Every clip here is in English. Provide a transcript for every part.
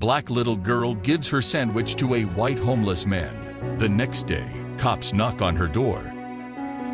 Black little girl gives her sandwich to a white homeless man. The next day, cops knock on her door.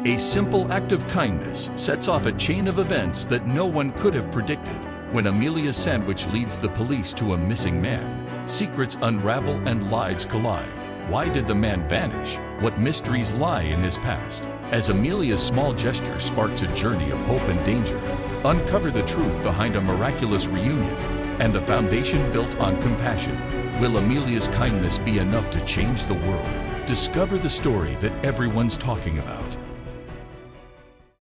A simple act of kindness sets off a chain of events that no one could have predicted. When Amelia's sandwich leads the police to a missing man, secrets unravel and lives collide. Why did the man vanish? What mysteries lie in his past? As Amelia's small gesture sparks a journey of hope and danger, uncover the truth behind a miraculous reunion and the foundation built on compassion. Will Amelia's kindness be enough to change the world? Discover the story that everyone's talking about.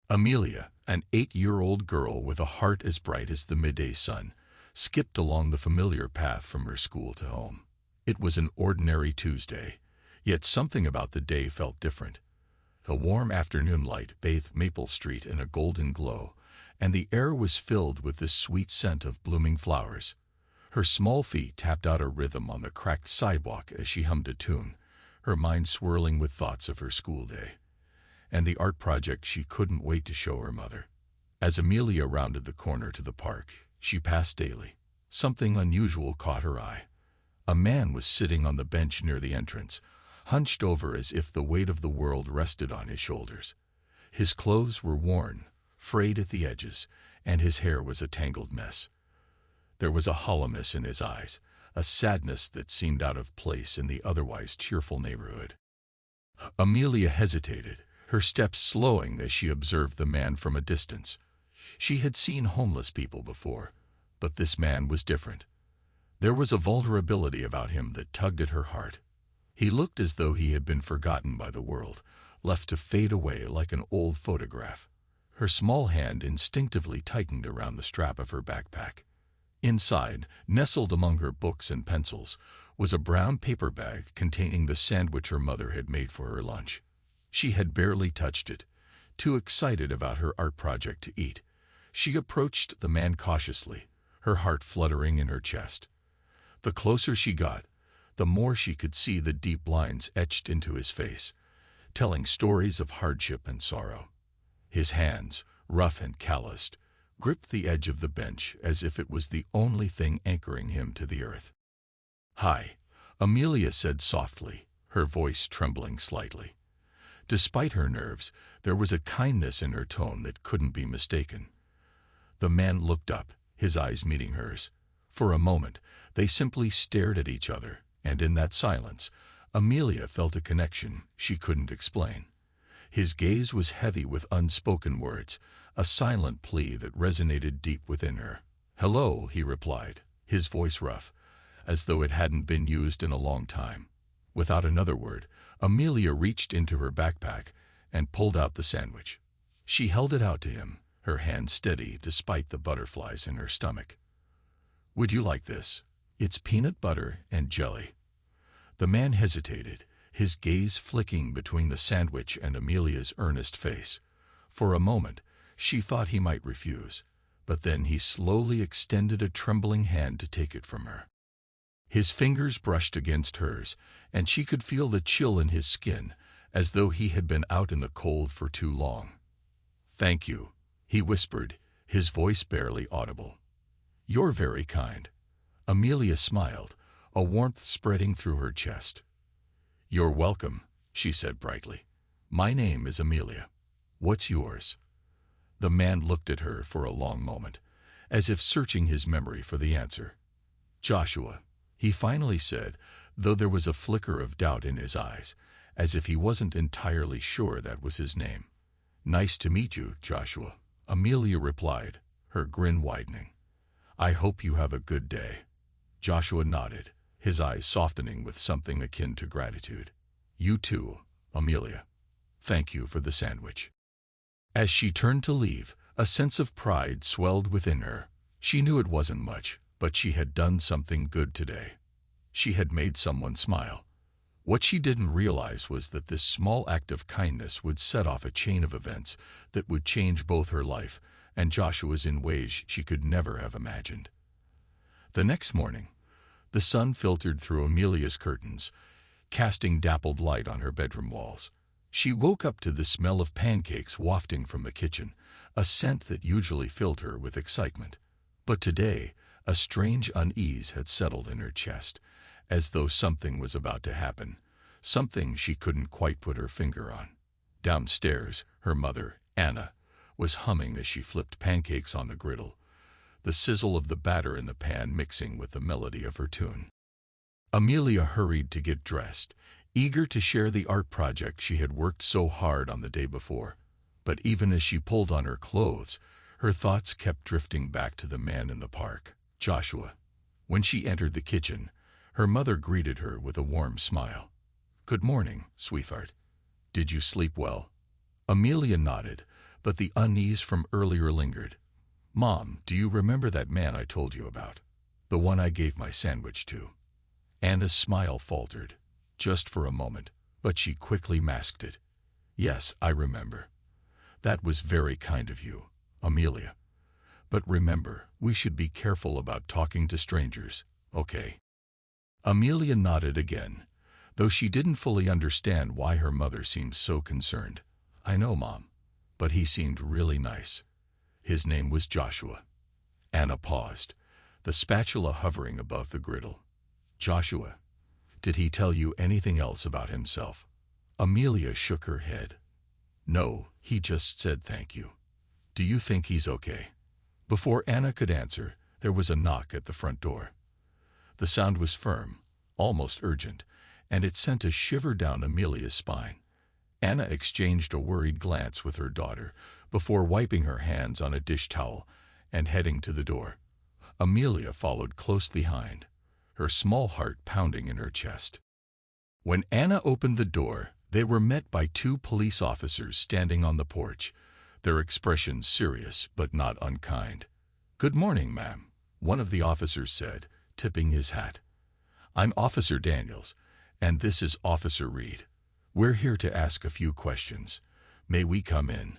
Amelia, an 8-year-old girl with a heart as bright as the midday sun, skipped along the familiar path from her school to home. It was an ordinary Tuesday, yet something about the day felt different. A warm afternoon light bathed Maple Street in a golden glow, and the air was filled with the sweet scent of blooming flowers. Her small feet tapped out a rhythm on the cracked sidewalk as she hummed a tune, her mind swirling with thoughts of her school day and the art project she couldn't wait to show her mother. As Amelia rounded the corner to the park she passed daily, something unusual caught her eye. A man was sitting on the bench near the entrance, hunched over as if the weight of the world rested on his shoulders. His clothes were worn, frayed at the edges, and his hair was a tangled mess. There was a hollowness in his eyes, a sadness that seemed out of place in the otherwise cheerful neighborhood. Amelia hesitated, her steps slowing as she observed the man from a distance. She had seen homeless people before, but this man was different. There was a vulnerability about him that tugged at her heart. He looked as though he had been forgotten by the world, left to fade away like an old photograph. Her small hand instinctively tightened around the strap of her backpack. Inside, nestled among her books and pencils, was a brown paper bag containing the sandwich her mother had made for her lunch. She had barely touched it, too excited about her art project to eat. She approached the man cautiously, her heart fluttering in her chest. The closer she got, the more she could see the deep lines etched into his face, telling stories of hardship and sorrow. His hands, rough and calloused, gripped the edge of the bench as if it was the only thing anchoring him to the earth. "Hi," Amelia said softly, her voice trembling slightly. Despite her nerves, there was a kindness in her tone that couldn't be mistaken. The man looked up, his eyes meeting hers. For a moment, they simply stared at each other, and in that silence, Amelia felt a connection she couldn't explain. His gaze was heavy with unspoken words, a silent plea that resonated deep within her. "Hello," he replied, his voice rough, as though it hadn't been used in a long time. Without another word, Amelia reached into her backpack and pulled out the sandwich. She held it out to him, her hand steady despite the butterflies in her stomach. "Would you like this? It's peanut butter and jelly." The man hesitated, his gaze flicking between the sandwich and Amelia's earnest face. For a moment, she thought he might refuse, but then he slowly extended a trembling hand to take it from her. His fingers brushed against hers, and she could feel the chill in his skin, as though he had been out in the cold for too long. "Thank you," he whispered, his voice barely audible. "You're very kind." Amelia smiled, a warmth spreading through her chest. "You're welcome," she said brightly. "My name is Amelia. What's yours?" The man looked at her for a long moment, as if searching his memory for the answer. "Joshua," he finally said, though there was a flicker of doubt in his eyes, as if he wasn't entirely sure that was his name. "Nice to meet you, Joshua," Amelia replied, her grin widening. "I hope you have a good day." Joshua nodded, his eyes softening with something akin to gratitude. "You too, Amelia. Thank you for the sandwich." As she turned to leave, a sense of pride swelled within her. She knew it wasn't much, but she had done something good today. She had made someone smile. What she didn't realize was that this small act of kindness would set off a chain of events that would change both her life and Joshua's in ways she could never have imagined. The next morning, the sun filtered through Amelia's curtains, casting dappled light on her bedroom walls. She woke up to the smell of pancakes wafting from the kitchen, a scent that usually filled her with excitement. But today, A strange unease had settled in her chest, as though something was about to happen, something she couldn't quite put her finger on. Downstairs, her mother, Anna, was humming as she flipped pancakes on the griddle, the sizzle of the batter in the pan mixing with the melody of her tune. Amelia hurried to get dressed, eager to share the art project she had worked so hard on the day before. But even as she pulled on her clothes, her thoughts kept drifting back to the man in the park, Joshua. When she entered the kitchen, her mother greeted her with a warm smile. "Good morning, sweetheart. Did you sleep well?" Amelia nodded, but the unease from earlier lingered. "Mom, do you remember that man I told you about? The one I gave my sandwich to?" Anna's smile faltered, just for a moment, but she quickly masked it. "Yes, I remember. That was very kind of you, Amelia. But remember, we should be careful about talking to strangers, okay?" Amelia nodded again, though she didn't fully understand why her mother seemed so concerned. "I know, Mom, but he seemed really nice. His name was Joshua." Anna paused, the spatula hovering above the griddle. "Joshua, did he tell you anything else about himself?" Amelia shook her head. "No, he just said thank you. Do you think he's okay?" Before Anna could answer, there was a knock at the front door. The sound was firm, almost urgent, and it sent a shiver down Amelia's spine. Anna exchanged a worried glance with her daughter before wiping her hands on a dish towel and heading to the door. Amelia followed close behind, her small heart pounding in her chest. When Anna opened the door, they were met by two police officers standing on the porch, their expressions serious but not unkind. "Good morning, ma'am," one of the officers said, tipping his hat. "I'm Officer Daniels, and this is Officer Reed. We're here to ask a few questions. May we come in?"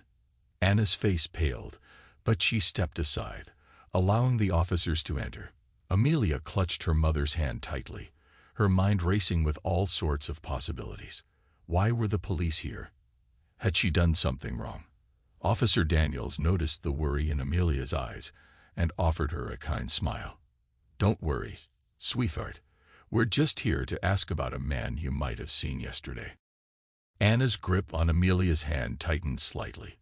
Anna's face paled, but she stepped aside, allowing the officers to enter. Amelia clutched her mother's hand tightly, her mind racing with all sorts of possibilities. Why were the police here? Had she done something wrong? Officer Daniels noticed the worry in Amelia's eyes and offered her a kind smile. "Don't worry, sweetheart. We're just here to ask about a man you might have seen yesterday." Anna's grip on Amelia's hand tightened slightly.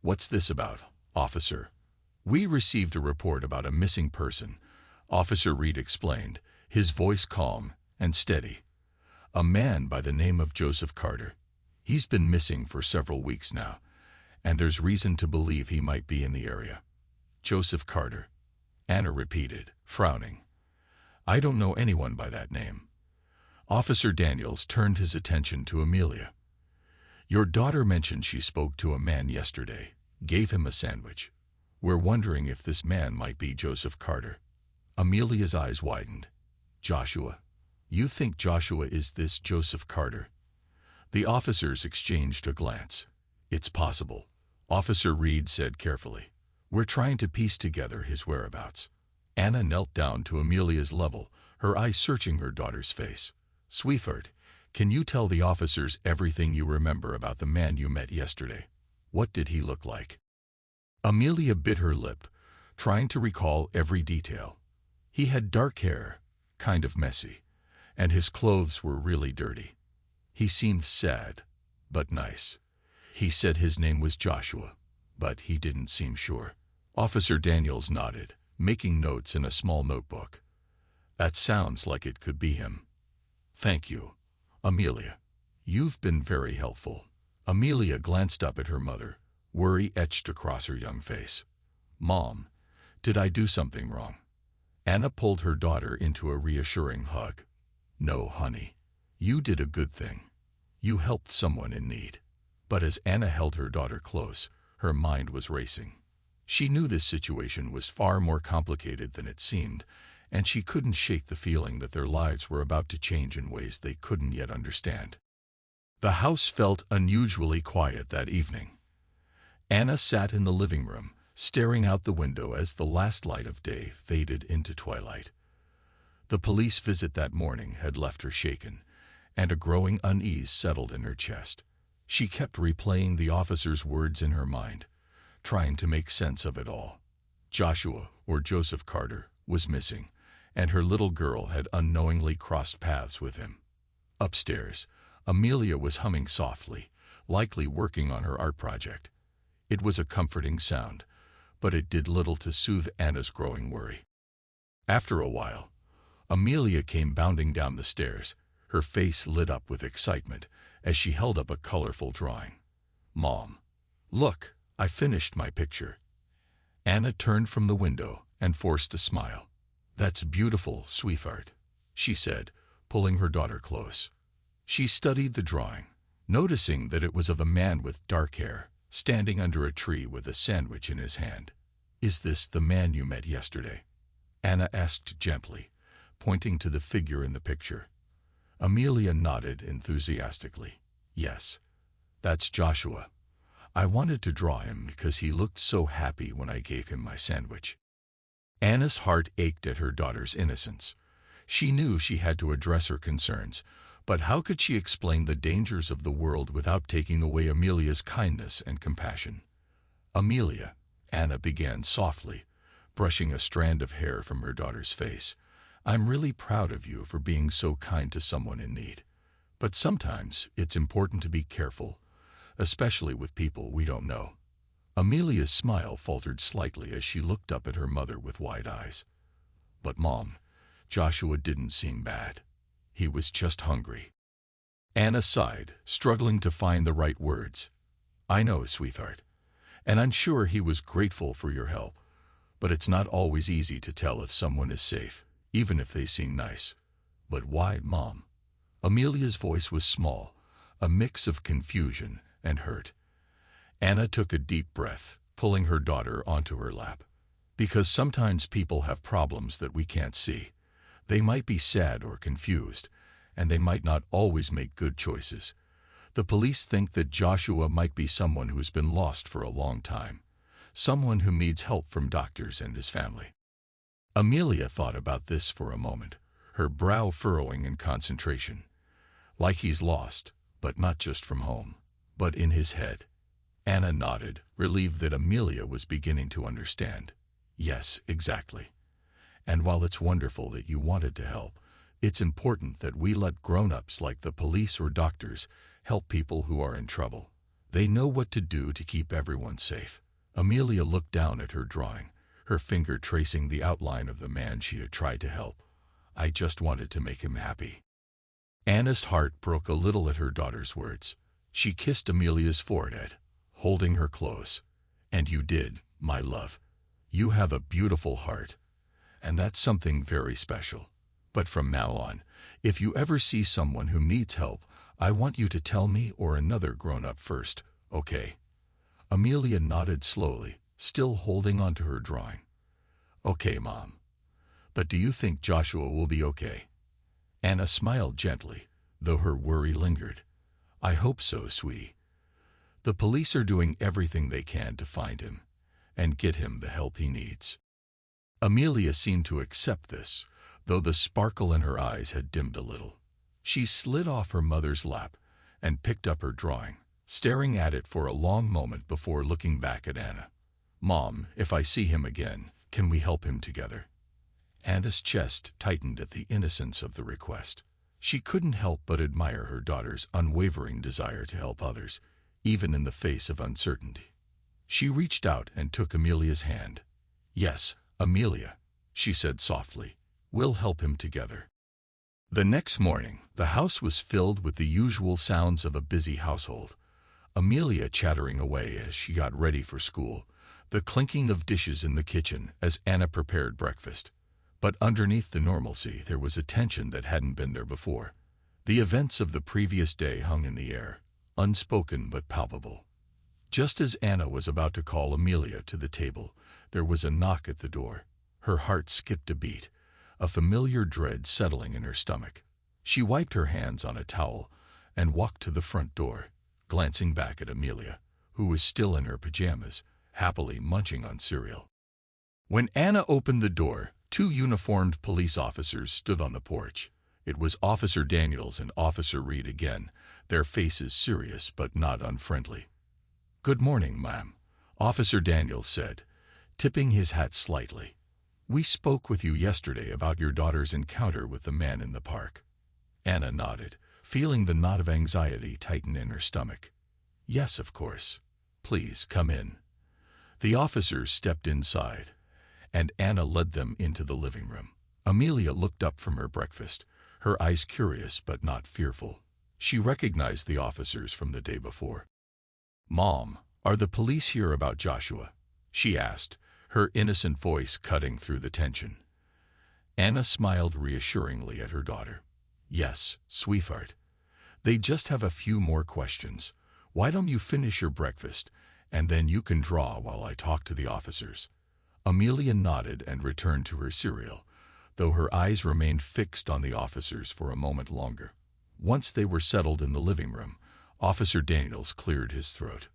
"What's this about, officer?" "We received a report about a missing person," Officer Reed explained, his voice calm and steady. "A man by the name of Joseph Carter. He's been missing for several weeks now, and there's reason to believe he might be in the area." "Joseph Carter," Anna repeated, frowning. "I don't know anyone by that name." Officer Daniels turned his attention to Amelia. "Your daughter mentioned she spoke to a man yesterday, gave him a sandwich. We're wondering if this man might be Joseph Carter." Amelia's eyes widened. "Joshua? You think Joshua is this Joseph Carter?" The officers exchanged a glance. "It's possible," Officer Reed said carefully. "We're trying to piece together his whereabouts." Anna knelt down to Amelia's level, her eyes searching her daughter's face. "Sweetheart, can you tell the officers everything you remember about the man you met yesterday? What did he look like?" Amelia bit her lip, trying to recall every detail. "He had dark hair, kind of messy, and his clothes were really dirty. He seemed sad, but nice. He said his name was Joshua, but he didn't seem sure." Officer Daniels nodded, making notes in a small notebook. "That sounds like it could be him." "Thank you, Amelia. You've been very helpful." Amelia glanced up at her mother, worry etched across her young face. "Mom, did I do something wrong?" Anna pulled her daughter into a reassuring hug. "No, honey. You did a good thing. You helped someone in need." But as Anna held her daughter close, her mind was racing. She knew this situation was far more complicated than it seemed, and she couldn't shake the feeling that their lives were about to change in ways they couldn't yet understand. The house felt unusually quiet that evening. Anna sat in the living room, staring out the window as the last light of day faded into twilight. The police visit that morning had left her shaken, and a growing unease settled in her chest. She kept replaying the officer's words in her mind, trying to make sense of it all. Joshua, or Joseph Carter, was missing, and her little girl had unknowingly crossed paths with him. Upstairs, Amelia was humming softly, likely working on her art project. It was a comforting sound, but it did little to soothe Anna's growing worry. After a while, Amelia came bounding down the stairs, her face lit up with excitement as she held up a colorful drawing. "Mom, look, I finished my picture." Anna turned from the window and forced a smile. "That's beautiful, sweetheart," she said, pulling her daughter close. She studied the drawing, noticing that it was of a man with dark hair, standing under a tree with a sandwich in his hand. "Is this the man you met yesterday?" Anna asked gently, pointing to the figure in the picture. Amelia nodded enthusiastically. "Yes, that's Joshua. I wanted to draw him because he looked so happy when I gave him my sandwich." Anna's heart ached at her daughter's innocence. She knew she had to address her concerns, but how could she explain the dangers of the world without taking away Amelia's kindness and compassion? "Amelia," Anna began softly, brushing a strand of hair from her daughter's face, "I'm really proud of you for being so kind to someone in need. But sometimes it's important to be careful, especially with people we don't know." Amelia's smile faltered slightly as she looked up at her mother with wide eyes. "But Mom, Joshua didn't seem bad. He was just hungry." Anna sighed, struggling to find the right words. "I know, sweetheart, and I'm sure he was grateful for your help, but it's not always easy to tell if someone is safe, even if they seem nice." "But why, Mom?" Amelia's voice was small, a mix of confusion and hurt. Anna took a deep breath, pulling her daughter onto her lap. "Because sometimes people have problems that we can't see. They might be sad or confused, and they might not always make good choices. The police think that Joshua might be someone who's been lost for a long time, someone who needs help from doctors and his family." Amelia thought about this for a moment, her brow furrowing in concentration. "Like he's lost, but not just from home, but in his head." Anna nodded, relieved that Amelia was beginning to understand. "Yes, exactly. And while it's wonderful that you wanted to help, it's important that we let grown-ups like the police or doctors help people who are in trouble. They know what to do to keep everyone safe." Amelia looked down at her drawing, her finger tracing the outline of the man she had tried to help. "I just wanted to make him happy." Anna's heart broke a little at her daughter's words. She kissed Amelia's forehead, holding her close. "And you did, my love. You have a beautiful heart, and that's something very special. But from now on, if you ever see someone who needs help, I want you to tell me or another grown-up first, okay?" Amelia nodded slowly, still holding onto her drawing. "Okay, Mom. But do you think Joshua will be okay?" Anna smiled gently, though her worry lingered. "I hope so, sweetie. The police are doing everything they can to find him and get him the help he needs." Amelia seemed to accept this, though the sparkle in her eyes had dimmed a little. She slid off her mother's lap and picked up her drawing, staring at it for a long moment before looking back at Anna. "Mom, if I see him again, can we help him together?" Anna's chest tightened at the innocence of the request. She couldn't help but admire her daughter's unwavering desire to help others, even in the face of uncertainty. She reached out and took Amelia's hand. "Yes, Amelia," she said softly, "we'll help him together." The next morning, the house was filled with the usual sounds of a busy household. Amelia chattering away as she got ready for school, the clinking of dishes in the kitchen as Anna prepared breakfast. But underneath the normalcy, there was a tension that hadn't been there before. The events of the previous day hung in the air, unspoken but palpable. Just as Anna was about to call Amelia to the table, there was a knock at the door. Her heart skipped a beat, a familiar dread settling in her stomach. She wiped her hands on a towel and walked to the front door, glancing back at Amelia, who was still in her pajamas, happily munching on cereal. When Anna opened the door, 2 uniformed police officers stood on the porch. It was Officer Daniels and Officer Reed again, their faces serious but not unfriendly. "Good morning, ma'am," Officer Daniels said, tipping his hat slightly. We spoke with you yesterday about your daughter's encounter with the man in the park. Anna nodded, feeling the knot of anxiety tighten in her stomach. Yes, of course. Please, come in. The officers stepped inside, and Anna led them into the living room. Amelia looked up from her breakfast, her eyes curious but not fearful. She recognized the officers from the day before. Mom, are the police here about Joshua? She asked, her innocent voice cutting through the tension. Anna smiled reassuringly at her daughter. Yes, sweetheart. They just have a few more questions. Why don't you finish your breakfast, and then you can draw while I talk to the officers. Amelia nodded and returned to her cereal, though her eyes remained fixed on the officers for a moment longer. Once they were settled in the living room, Officer Daniels cleared his throat.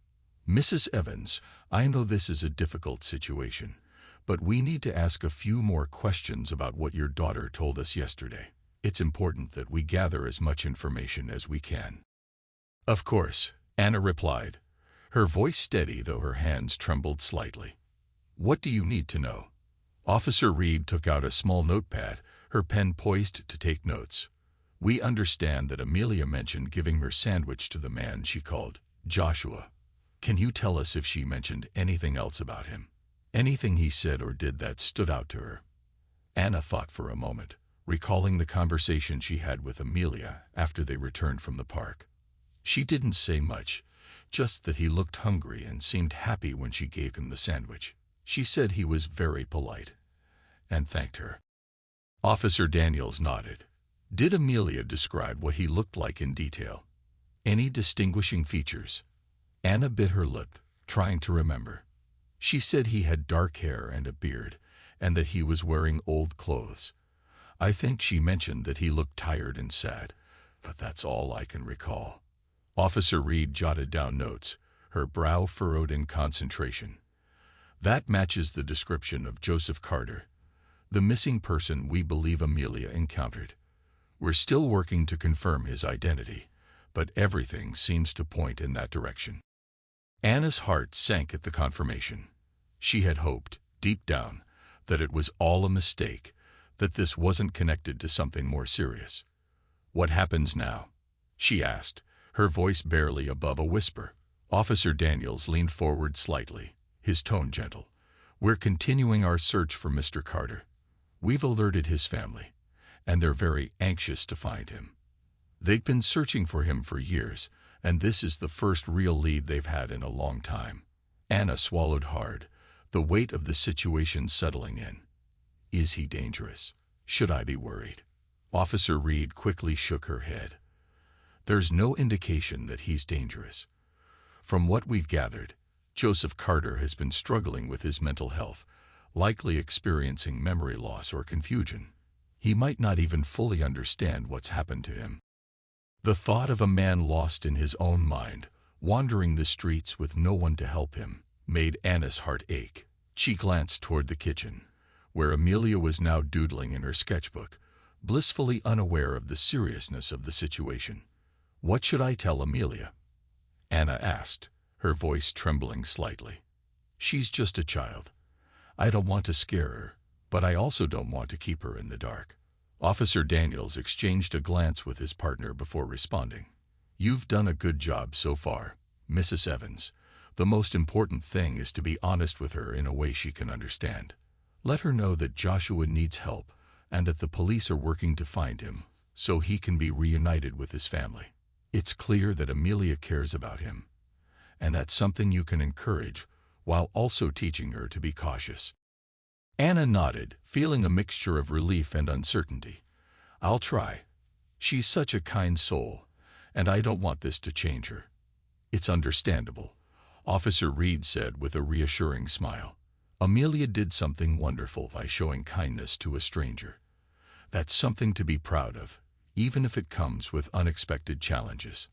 Mrs. Evans, I know this is a difficult situation, but we need to ask a few more questions about what your daughter told us yesterday. It's important that we gather as much information as we can. Of course, Anna replied, her voice steady though her hands trembled slightly. What do you need to know? Officer Reed took out a small notepad, her pen poised to take notes. We understand that Amelia mentioned giving her sandwich to the man she called Joshua. Can you tell us if she mentioned anything else about him? Anything he said or did that stood out to her? Anna thought for a moment, recalling the conversation she had with Amelia after they returned from the park. She didn't say much, just that he looked hungry and seemed happy when she gave him the sandwich. She said he was very polite, and thanked her. Officer Daniels nodded. Did Amelia describe what he looked like in detail? Any distinguishing features? Anna bit her lip, trying to remember. She said he had dark hair and a beard, and that he was wearing old clothes. I think she mentioned that he looked tired and sad, but that's all I can recall. Officer Reed jotted down notes, her brow furrowed in concentration. That matches the description of Joseph Carter, the missing person we believe Amelia encountered. We're still working to confirm his identity, but everything seems to point in that direction. Anna's heart sank at the confirmation. She had hoped, deep down, that it was all a mistake, that this wasn't connected to something more serious. What happens now? She asked, her voice barely above a whisper. Officer Daniels leaned forward slightly, his tone gentle. We're continuing our search for Mr. Carter. We've alerted his family, and they're very anxious to find him. They've been searching for him for years, and this is the first real lead they've had in a long time. Anna swallowed hard, the weight of the situation settling in. Is he dangerous? Should I be worried? Officer Reed quickly shook her head. There's no indication that he's dangerous. From what we've gathered, Joseph Carter has been struggling with his mental health, likely experiencing memory loss or confusion. He might not even fully understand what's happened to him. The thought of a man lost in his own mind, wandering the streets with no one to help him, made Anna's heart ache. She glanced toward the kitchen, where Amelia was now doodling in her sketchbook, blissfully unaware of the seriousness of the situation. What should I tell Amelia? Anna asked, her voice trembling slightly. She's just a child. I don't want to scare her, but I also don't want to keep her in the dark. Officer Daniels exchanged a glance with his partner before responding. You've done a good job so far, Mrs. Evans. The most important thing is to be honest with her in a way she can understand. Let her know that Joshua needs help and that the police are working to find him so he can be reunited with his family. It's clear that Amelia cares about him, and that's something you can encourage while also teaching her to be cautious. Anna nodded, feeling a mixture of relief and uncertainty. I'll try. She's such a kind soul, and I don't want this to change her. It's understandable, Officer Reed said with a reassuring smile. Amelia did something wonderful by showing kindness to a stranger. That's something to be proud of, even if it comes with unexpected challenges.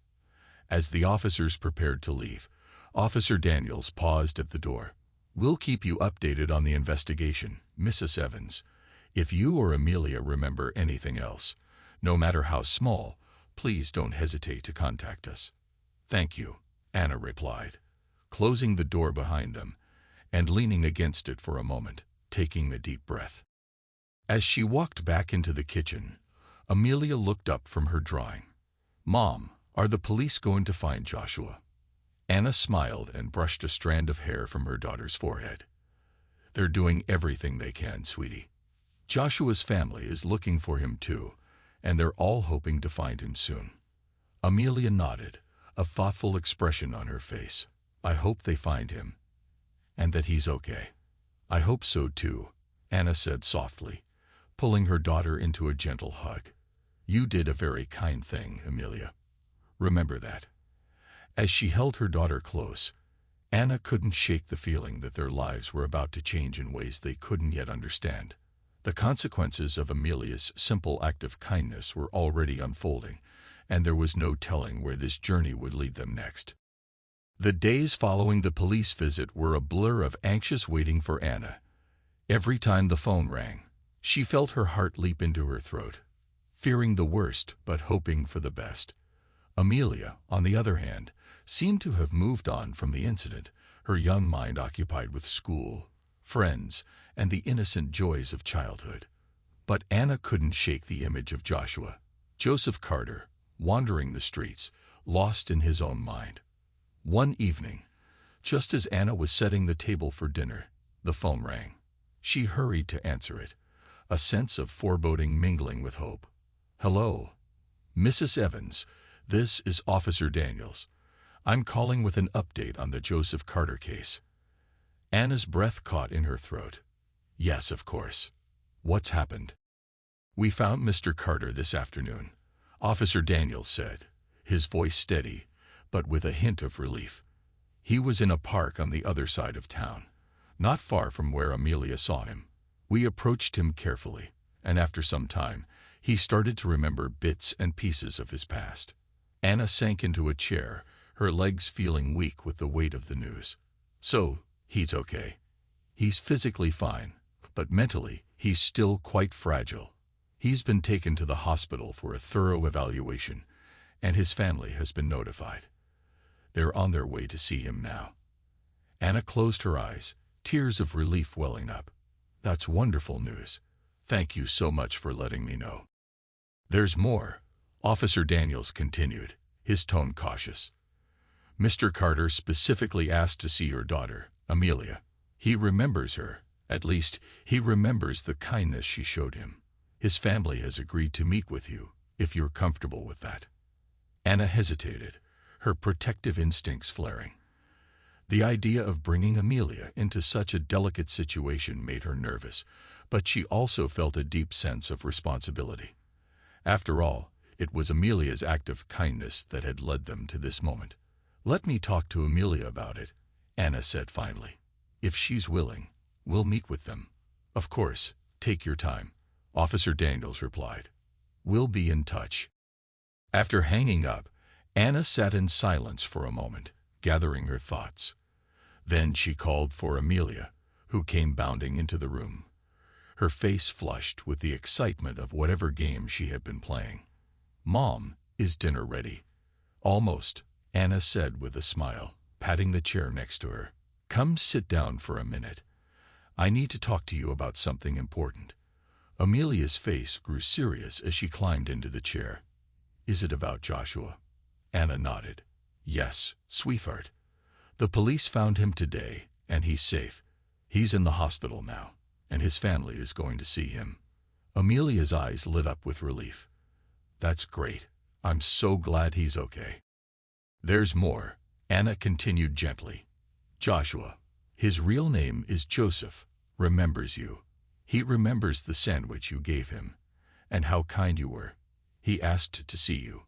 As the officers prepared to leave, Officer Daniels paused at the door. We'll keep you updated on the investigation, Mrs. Evans. If you or Amelia remember anything else, no matter how small, please don't hesitate to contact us. Thank you, Anna replied, closing the door behind them and leaning against it for a moment, taking a deep breath. As she walked back into the kitchen, Amelia looked up from her drawing. "Mom, are the police going to find Joshua?" Anna smiled and brushed a strand of hair from her daughter's forehead. "They're doing everything they can, sweetie. Joshua's family is looking for him too, and they're all hoping to find him soon." Amelia nodded, a thoughtful expression on her face. "I hope they find him, and that he's okay." "I hope so too," Anna said softly, pulling her daughter into a gentle hug. "You did a very kind thing, Amelia. Remember that." As she held her daughter close, Anna couldn't shake the feeling that their lives were about to change in ways they couldn't yet understand. The consequences of Amelia's simple act of kindness were already unfolding, and there was no telling where this journey would lead them next. The days following the police visit were a blur of anxious waiting for Anna. Every time the phone rang, she felt her heart leap into her throat, fearing the worst but hoping for the best. Amelia, on the other hand, seemed to have moved on from the incident, her young mind occupied with school, friends, and the innocent joys of childhood. But Anna couldn't shake the image of Joshua, Joseph Carter, wandering the streets, lost in his own mind. One evening, just as Anna was setting the table for dinner, the phone rang. She hurried to answer it, a sense of foreboding mingling with hope. "Hello, Mrs. Evans. This is Officer Daniels. I'm calling with an update on the Joseph Carter case." Anna's breath caught in her throat. "Yes, of course. What's happened?" "We found Mr. Carter this afternoon," Officer Daniels said, his voice steady, but with a hint of relief. "He was in a park on the other side of town, not far from where Amelia saw him. We approached him carefully, and after some time, he started to remember bits and pieces of his past." Anna sank into a chair, her legs feeling weak with the weight of the news. "So, he's okay. He's physically fine, but mentally, he's still quite fragile. He's been taken to the hospital for a thorough evaluation, and his family has been notified. They're on their way to see him now." Anna closed her eyes, tears of relief welling up. "That's wonderful news. Thank you so much for letting me know." "There's more," Officer Daniels continued, his tone cautious. "Mr. Carter specifically asked to see your daughter, Amelia. He remembers her. At least, he remembers the kindness she showed him. His family has agreed to meet with you, if you're comfortable with that." Anna hesitated, her protective instincts flaring. The idea of bringing Amelia into such a delicate situation made her nervous, but she also felt a deep sense of responsibility. After all, it was Amelia's act of kindness that had led them to this moment. "Let me talk to Amelia about it," Anna said finally. "If she's willing, we'll meet with them." "Of course, take your time," Officer Daniels replied. "We'll be in touch." After hanging up, Anna sat in silence for a moment, gathering her thoughts. Then she called for Amelia, who came bounding into the room, her face flushed with the excitement of whatever game she had been playing. "Mom, is dinner ready?" "Almost," Anna said with a smile, patting the chair next to her. "Come sit down for a minute. I need to talk to you about something important." Amelia's face grew serious as she climbed into the chair. "Is it about Joshua?" Anna nodded. "Yes, sweetheart. The police found him today, and he's safe. He's in the hospital now, and his family is going to see him." Amelia's eyes lit up with relief. "That's great. I'm so glad he's okay." "There's more," Anna continued gently. "Joshua, his real name is Joseph, remembers you. He remembers the sandwich you gave him, and how kind you were. He asked to see you."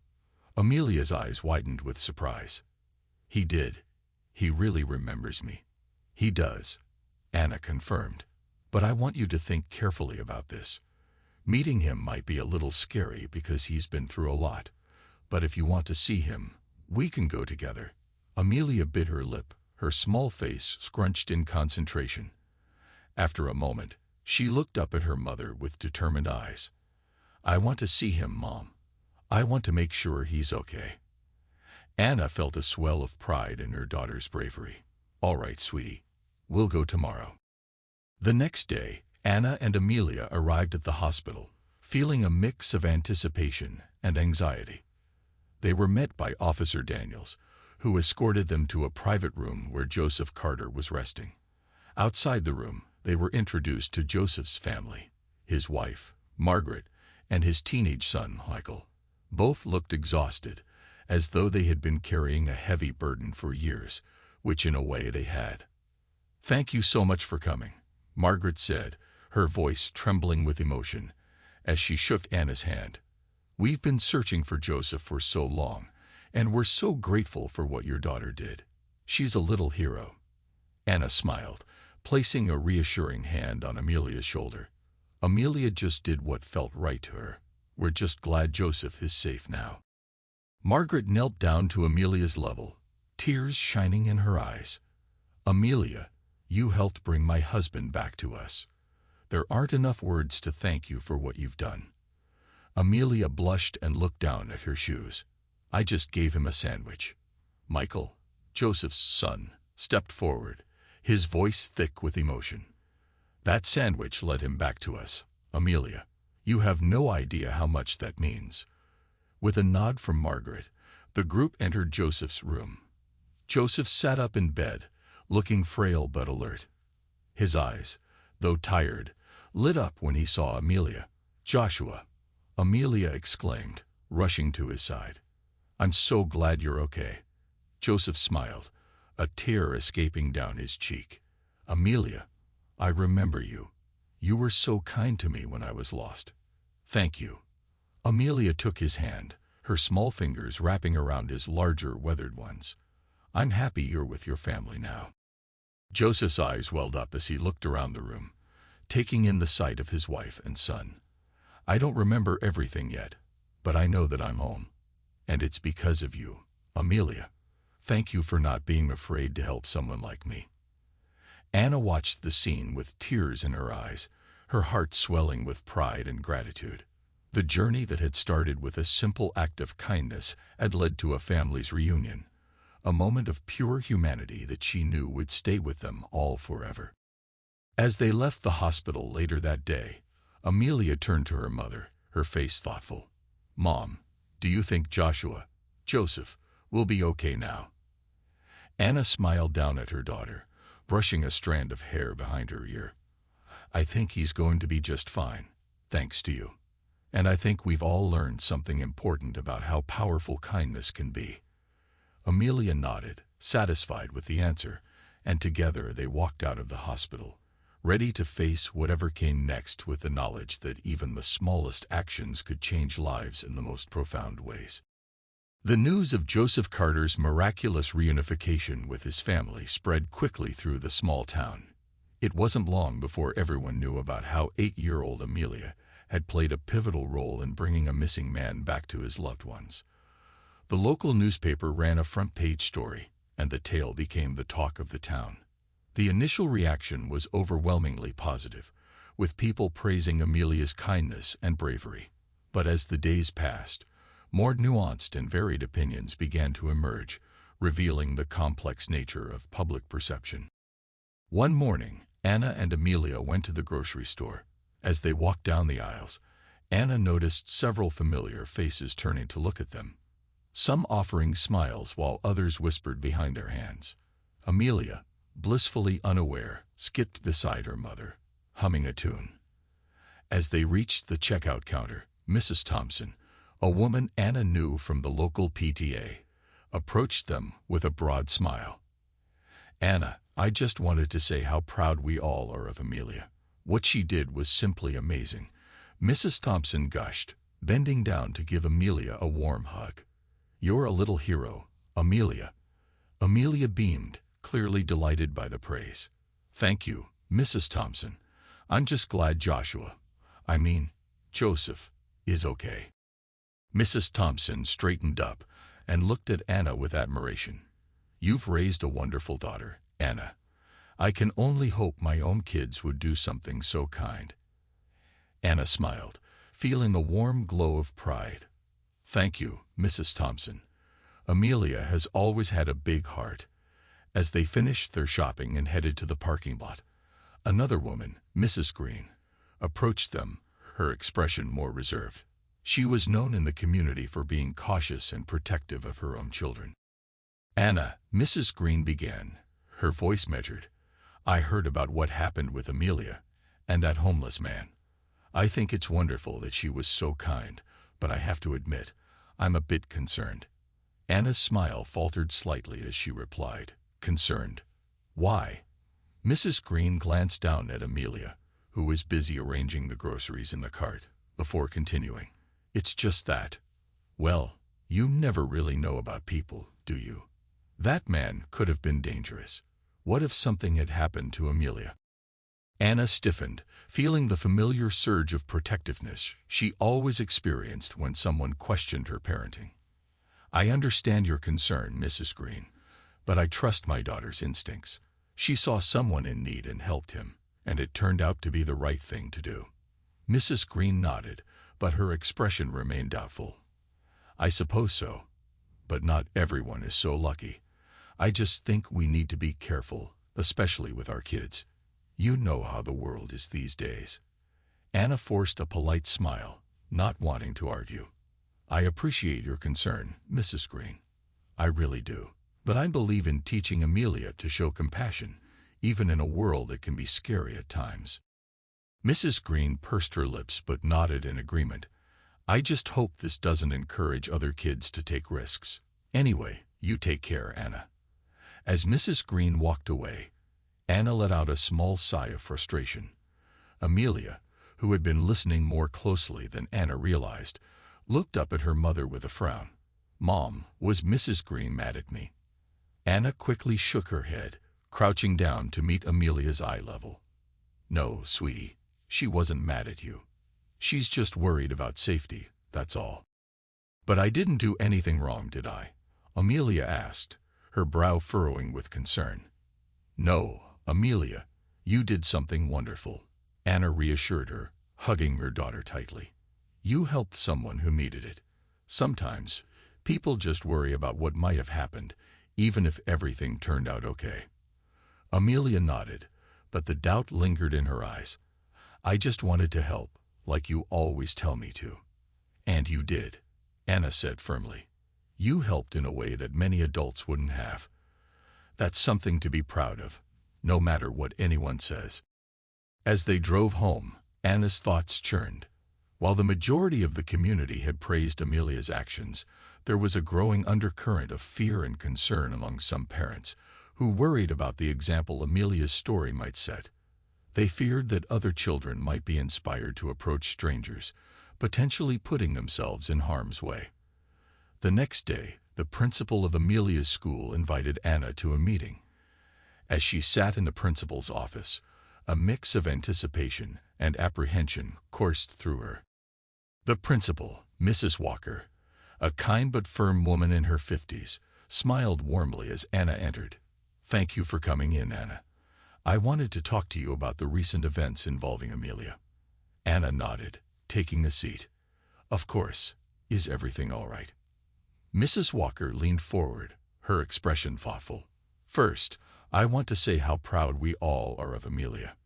Amelia's eyes widened with surprise. "He did. He really remembers me." "He does," Anna confirmed. "But I want you to think carefully about this. Meeting him might be a little scary because he's been through a lot. But if you want to see him, we can go together." Amelia bit her lip, her small face scrunched in concentration. After a moment, she looked up at her mother with determined eyes. "I want to see him, Mom. I want to make sure he's okay." Anna felt a swell of pride in her daughter's bravery. "All right, sweetie. We'll go tomorrow." The next day, Anna and Amelia arrived at the hospital, feeling a mix of anticipation and anxiety. They were met by Officer Daniels, who escorted them to a private room where Joseph Carter was resting. Outside the room, they were introduced to Joseph's family, his wife, Margaret, and his teenage son, Michael. Both looked exhausted, as though they had been carrying a heavy burden for years, which in a way they had. "Thank you so much for coming," Margaret said, her voice trembling with emotion, as she shook Anna's hand. "We've been searching for Joseph for so long, and we're so grateful for what your daughter did. She's a little hero." Anna smiled, placing a reassuring hand on Amelia's shoulder. "Amelia just did what felt right to her. We're just glad Joseph is safe now." Margaret knelt down to Amelia's level, tears shining in her eyes. "Amelia, you helped bring my husband back to us. There aren't enough words to thank you for what you've done." Amelia blushed and looked down at her shoes. "I just gave him a sandwich." Michael, Joseph's son, stepped forward, his voice thick with emotion. "That sandwich led him back to us. Amelia, you have no idea how much that means." With a nod from Margaret, the group entered Joseph's room. Joseph sat up in bed, looking frail but alert. His eyes, though tired, lit up when he saw Amelia. "Joshua," Amelia exclaimed, rushing to his side. "I'm so glad you're okay." Joseph smiled, a tear escaping down his cheek. "Amelia, I remember you. You were so kind to me when I was lost. Thank you." Amelia took his hand, her small fingers wrapping around his larger, weathered ones. "I'm happy you're with your family now." Joseph's eyes welled up as he looked around the room, taking in the sight of his wife and son. "I don't remember everything yet, but I know that I'm home. And it's because of you, Amelia. Thank you for not being afraid to help someone like me." Anna watched the scene with tears in her eyes, her heart swelling with pride and gratitude. The journey that had started with a simple act of kindness had led to a family's reunion, a moment of pure humanity that she knew would stay with them all forever. As they left the hospital later that day, Amelia turned to her mother, her face thoughtful. "Mom, do you think Joseph, will be okay now?" Anna smiled down at her daughter, brushing a strand of hair behind her ear. "I think he's going to be just fine, thanks to you. And I think we've all learned something important about how powerful kindness can be." Amelia nodded, satisfied with the answer, and together they walked out of the hospital, ready to face whatever came next with the knowledge that even the smallest actions could change lives in the most profound ways. The news of Joseph Carter's miraculous reunification with his family spread quickly through the small town. It wasn't long before everyone knew about how 8-year-old Amelia had played a pivotal role in bringing a missing man back to his loved ones. The local newspaper ran a front-page story, and the tale became the talk of the town. The initial reaction was overwhelmingly positive, with people praising Amelia's kindness and bravery. But as the days passed, more nuanced and varied opinions began to emerge, revealing the complex nature of public perception. One morning, Anna and Amelia went to the grocery store. As they walked down the aisles, Anna noticed several familiar faces turning to look at them, some offering smiles while others whispered behind their hands. Amelia, blissfully unaware, skipped beside her mother, humming a tune. As they reached the checkout counter, Mrs. Thompson, a woman Anna knew from the local PTA, approached them with a broad smile. "Anna, I just wanted to say how proud we all are of Amelia. What she did was simply amazing," Mrs. Thompson gushed, bending down to give Amelia a warm hug. "You're a little hero, Amelia." Amelia beamed, clearly delighted by the praise. "Thank you, Mrs. Thompson. I'm just glad Joseph, is okay." Mrs. Thompson straightened up and looked at Anna with admiration. "You've raised a wonderful daughter, Anna. I can only hope my own kids would do something so kind." Anna smiled, feeling a warm glow of pride. "Thank you, Mrs. Thompson. Amelia has always had a big heart." As they finished their shopping and headed to the parking lot, another woman, Mrs. Green, approached them, her expression more reserved. She was known in the community for being cautious and protective of her own children. "Anna," Mrs. Green began, her voice measured, "I heard about what happened with Amelia and that homeless man. I think it's wonderful that she was so kind, but I have to admit, I'm a bit concerned." Anna's smile faltered slightly as she replied, "Concerned? Why?" Mrs. Green glanced down at Amelia, who was busy arranging the groceries in the cart, before continuing, "It's just that. Well, you never really know about people, do you? That man could have been dangerous. What if something had happened to Amelia?" Anna stiffened, feeling the familiar surge of protectiveness she always experienced when someone questioned her parenting. "I understand your concern, Mrs. Green, but I trust my daughter's instincts. She saw someone in need and helped him, and it turned out to be the right thing to do." Mrs. Green nodded, but her expression remained doubtful. "I suppose so, but not everyone is so lucky. I just think we need to be careful, especially with our kids. You know how the world is these days." Anna forced a polite smile, not wanting to argue. "I appreciate your concern, Mrs. Green. I really do. But I believe in teaching Amelia to show compassion, even in a world that can be scary at times." Mrs. Green pursed her lips but nodded in agreement. "I just hope this doesn't encourage other kids to take risks. Anyway, you take care, Anna." As Mrs. Green walked away, Anna let out a small sigh of frustration. Amelia, who had been listening more closely than Anna realized, looked up at her mother with a frown. "Mom, was Mrs. Green mad at me?" Anna quickly shook her head, crouching down to meet Amelia's eye level. "No, sweetie, she wasn't mad at you. She's just worried about safety, that's all." "But I didn't do anything wrong, did I?" Amelia asked, her brow furrowing with concern. "No, Amelia, you did something wonderful," Anna reassured her, hugging her daughter tightly. "You helped someone who needed it. Sometimes, people just worry about what might have happened, even if everything turned out okay." Amelia nodded, but the doubt lingered in her eyes. "I just wanted to help, like you always tell me to." "And you did," Anna said firmly. "You helped in a way that many adults wouldn't have. That's something to be proud of, no matter what anyone says." As they drove home, Anna's thoughts churned. While the majority of the community had praised Amelia's actions, there was a growing undercurrent of fear and concern among some parents, who worried about the example Amelia's story might set. They feared that other children might be inspired to approach strangers, potentially putting themselves in harm's way. The next day, the principal of Amelia's school invited Anna to a meeting. As she sat in the principal's office, a mix of anticipation and apprehension coursed through her. The principal, Mrs. Walker, a kind but firm woman in her 50s, smiled warmly as Anna entered. "Thank you for coming in, Anna. I wanted to talk to you about the recent events involving Amelia." Anna nodded, taking a seat. "Of course. Is everything all right?" Mrs. Walker leaned forward, her expression thoughtful. "First, I want to say how proud we all are of Amelia.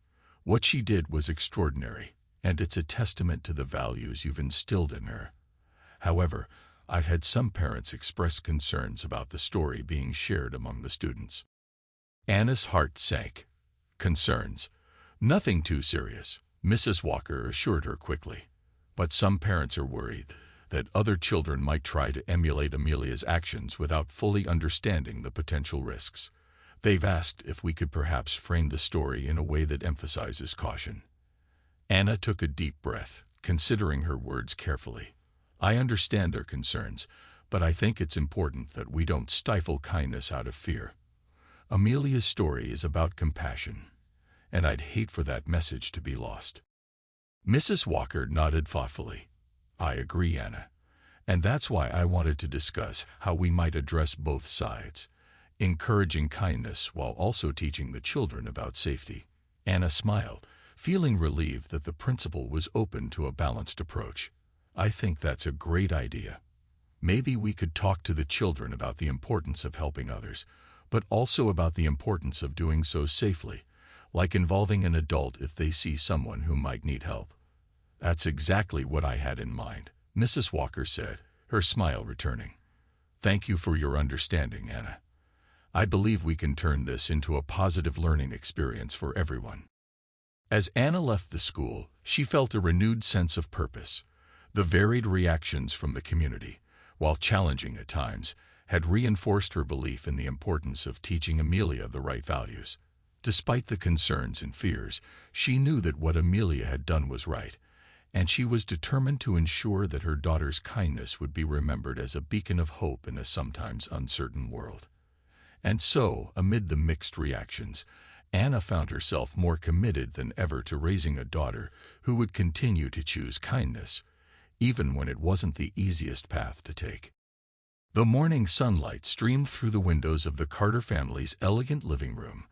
What she did was extraordinary, and it's a testament to the values you've instilled in her. However, I've had some parents express concerns about the story being shared among the students." Anna's heart sank. "Concerns? Nothing too serious," Mrs. Walker assured her quickly. "But some parents are worried that other children might try to emulate Amelia's actions without fully understanding the potential risks. They've asked if we could perhaps frame the story in a way that emphasizes caution." Anna took a deep breath, considering her words carefully. "I understand their concerns, but I think it's important that we don't stifle kindness out of fear. Amelia's story is about compassion, and I'd hate for that message to be lost." Mrs. Walker nodded thoughtfully. "I agree, Anna, and that's why I wanted to discuss how we might address both sides, encouraging kindness while also teaching the children about safety." Anna smiled, feeling relieved that the principal was open to a balanced approach. "I think that's a great idea. Maybe we could talk to the children about the importance of helping others, but also about the importance of doing so safely, like involving an adult if they see someone who might need help. That's exactly what I had in mind, Mrs. Walker said, her smile returning. Thank you for your understanding, Anna. I believe we can turn this into a positive learning experience for everyone. As Anna left the school, she felt a renewed sense of purpose. The varied reactions from the community, while challenging at times, had reinforced her belief in the importance of teaching Amelia the right values. Despite the concerns and fears, she knew that what Amelia had done was right, and she was determined to ensure that her daughter's kindness would be remembered as a beacon of hope in a sometimes uncertain world. And so, amid the mixed reactions, Anna found herself more committed than ever to raising a daughter who would continue to choose kindness, even when it wasn't the easiest path to take. The morning sunlight streamed through the windows of the Carter family's elegant living room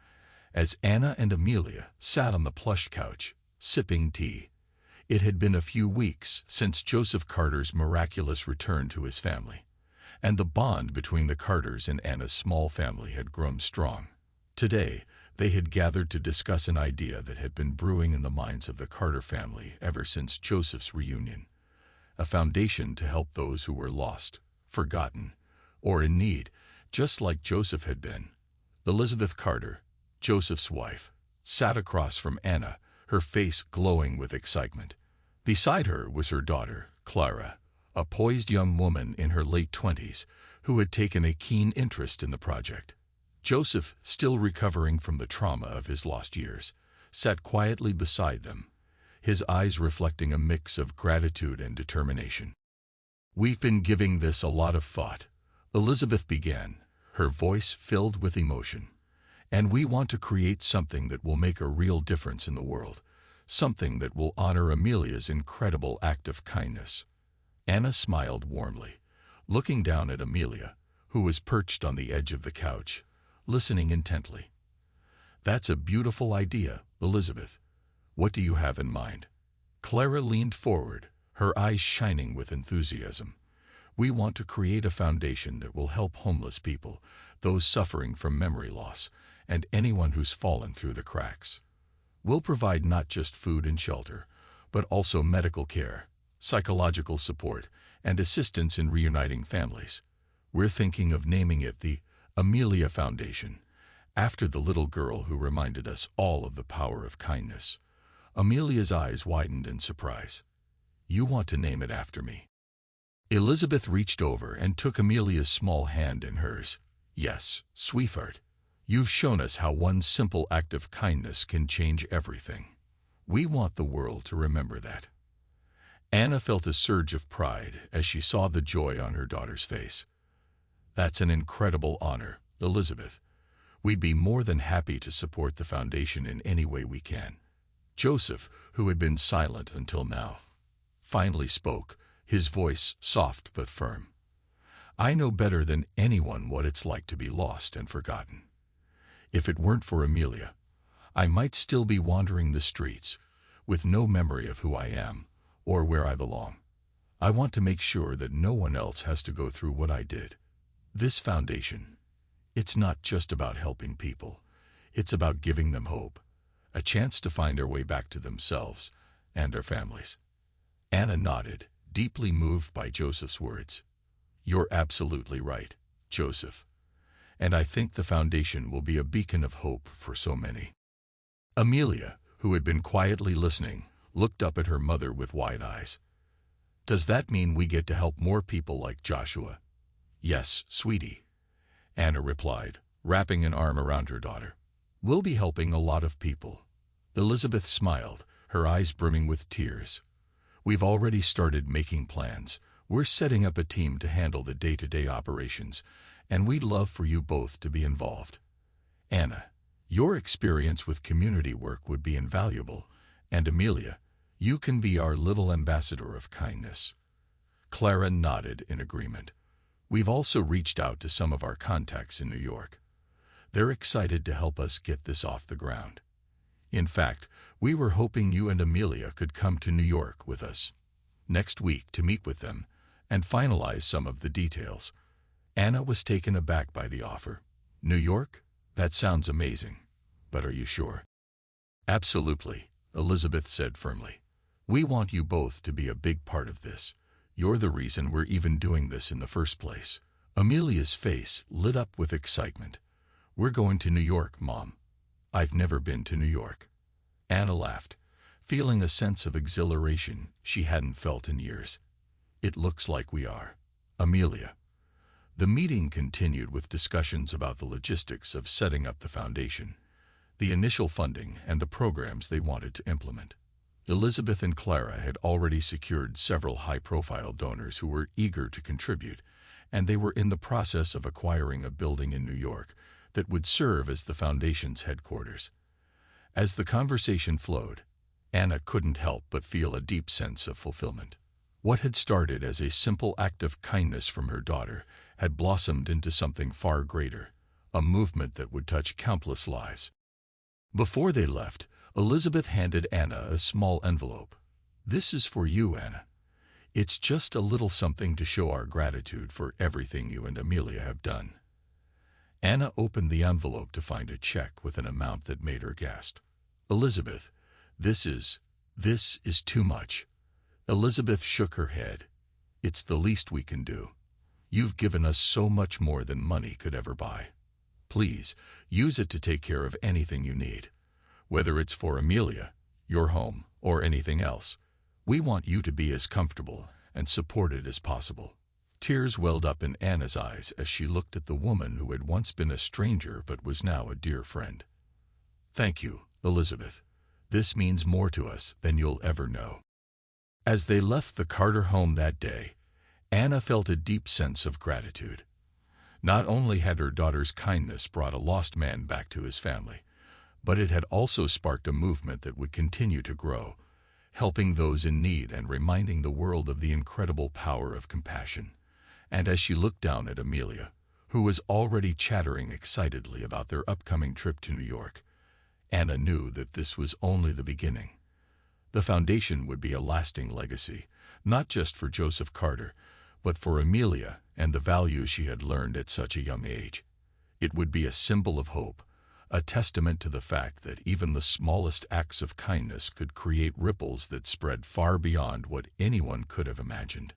as Anna and Amelia sat on the plush couch, sipping tea. It had been a few weeks since Joseph Carter's miraculous return to his family, and the bond between the Carters and Anna's small family had grown strong. Today, they had gathered to discuss an idea that had been brewing in the minds of the Carter family ever since Joseph's reunion: a foundation to help those who were lost, forgotten, or in need, just like Joseph had been. Elizabeth Carter, Joseph's wife, sat across from Anna, her face glowing with excitement. Beside her was her daughter, Clara, a poised young woman in her late 20s who had taken a keen interest in the project. Joseph, still recovering from the trauma of his lost years, sat quietly beside them, his eyes reflecting a mix of gratitude and determination. We've been giving this a lot of thought, Elizabeth began, her voice filled with emotion. And we want to create something that will make a real difference in the world, something that will honor Amelia's incredible act of kindness. Anna smiled warmly, looking down at Amelia, who was perched on the edge of the couch, listening intently. That's a beautiful idea, Elizabeth. What do you have in mind? Clara leaned forward, her eyes shining with enthusiasm. We want to create a foundation that will help homeless people, those suffering from memory loss, and anyone who's fallen through the cracks. We'll provide not just food and shelter, but also medical care, psychological support, and assistance in reuniting families. We're thinking of naming it the Amelia Foundation, after the little girl who reminded us all of the power of kindness. Amelia's eyes widened in surprise. You want to name it after me? Elizabeth reached over and took Amelia's small hand in hers. Yes, sweetheart. You've shown us how one simple act of kindness can change everything. We want the world to remember that. Anna felt a surge of pride as she saw the joy on her daughter's face. That's an incredible honor, Elizabeth. We'd be more than happy to support the foundation in any way we can. Joseph, who had been silent until now, finally spoke, his voice soft but firm. I know better than anyone what it's like to be lost and forgotten. If it weren't for Amelia, I might still be wandering the streets, with no memory of who I am or where I belong. I want to make sure that no one else has to go through what I did. This foundation, it's not just about helping people. It's about giving them hope, a chance to find their way back to themselves and their families. Anna nodded, deeply moved by Joseph's words. You're absolutely right, Joseph. And I think the foundation will be a beacon of hope for so many. Amelia, who had been quietly listening, looked up at her mother with wide eyes. Does that mean we get to help more people like Joshua? Yes, sweetie, Anna replied, wrapping an arm around her daughter. We'll be helping a lot of people. Elizabeth smiled, her eyes brimming with tears. We've already started making plans. We're setting up a team to handle the day-to-day operations, and we'd love for you both to be involved. Anna, your experience with community work would be invaluable, and Amelia, you can be our little ambassador of kindness. Clara nodded in agreement. We've also reached out to some of our contacts in New York. They're excited to help us get this off the ground. In fact, we were hoping you and Amelia could come to New York with us next week to meet with them and finalize some of the details. Anna was taken aback by the offer. New York? That sounds amazing. But are you sure? Absolutely, Elizabeth said firmly. We want you both to be a big part of this. You're the reason we're even doing this in the first place. Amelia's face lit up with excitement. We're going to New York, Mom. I've never been to New York. Anna laughed, feeling a sense of exhilaration she hadn't felt in years. It looks like we are. Amelia. The meeting continued with discussions about the logistics of setting up the foundation, the initial funding, and the programs they wanted to implement. Elizabeth and Clara had already secured several high-profile donors who were eager to contribute, and they were in the process of acquiring a building in New York that would serve as the foundation's headquarters. As the conversation flowed, Anna couldn't help but feel a deep sense of fulfillment. What had started as a simple act of kindness from her daughter had blossomed into something far greater, a movement that would touch countless lives. Before they left, Elizabeth handed Anna a small envelope. This is for you, Anna. It's just a little something to show our gratitude for everything you and Amelia have done. Anna opened the envelope to find a check with an amount that made her gasp. Elizabeth, this is too much. Elizabeth shook her head. It's the least we can do. You've given us so much more than money could ever buy. Please, use it to take care of anything you need. Whether it's for Amelia, your home, or anything else, we want you to be as comfortable and supported as possible. Tears welled up in Anna's eyes as she looked at the woman who had once been a stranger but was now a dear friend. Thank you, Elizabeth. This means more to us than you'll ever know. As they left the Carter home that day, Anna felt a deep sense of gratitude. Not only had her daughter's kindness brought a lost man back to his family, but it had also sparked a movement that would continue to grow, helping those in need and reminding the world of the incredible power of compassion. And as she looked down at Amelia, who was already chattering excitedly about their upcoming trip to New York, Anna knew that this was only the beginning. The foundation would be a lasting legacy, not just for Joseph Carter, but for Amelia and the values she had learned at such a young age. It would be a symbol of hope, a testament to the fact that even the smallest acts of kindness could create ripples that spread far beyond what anyone could have imagined.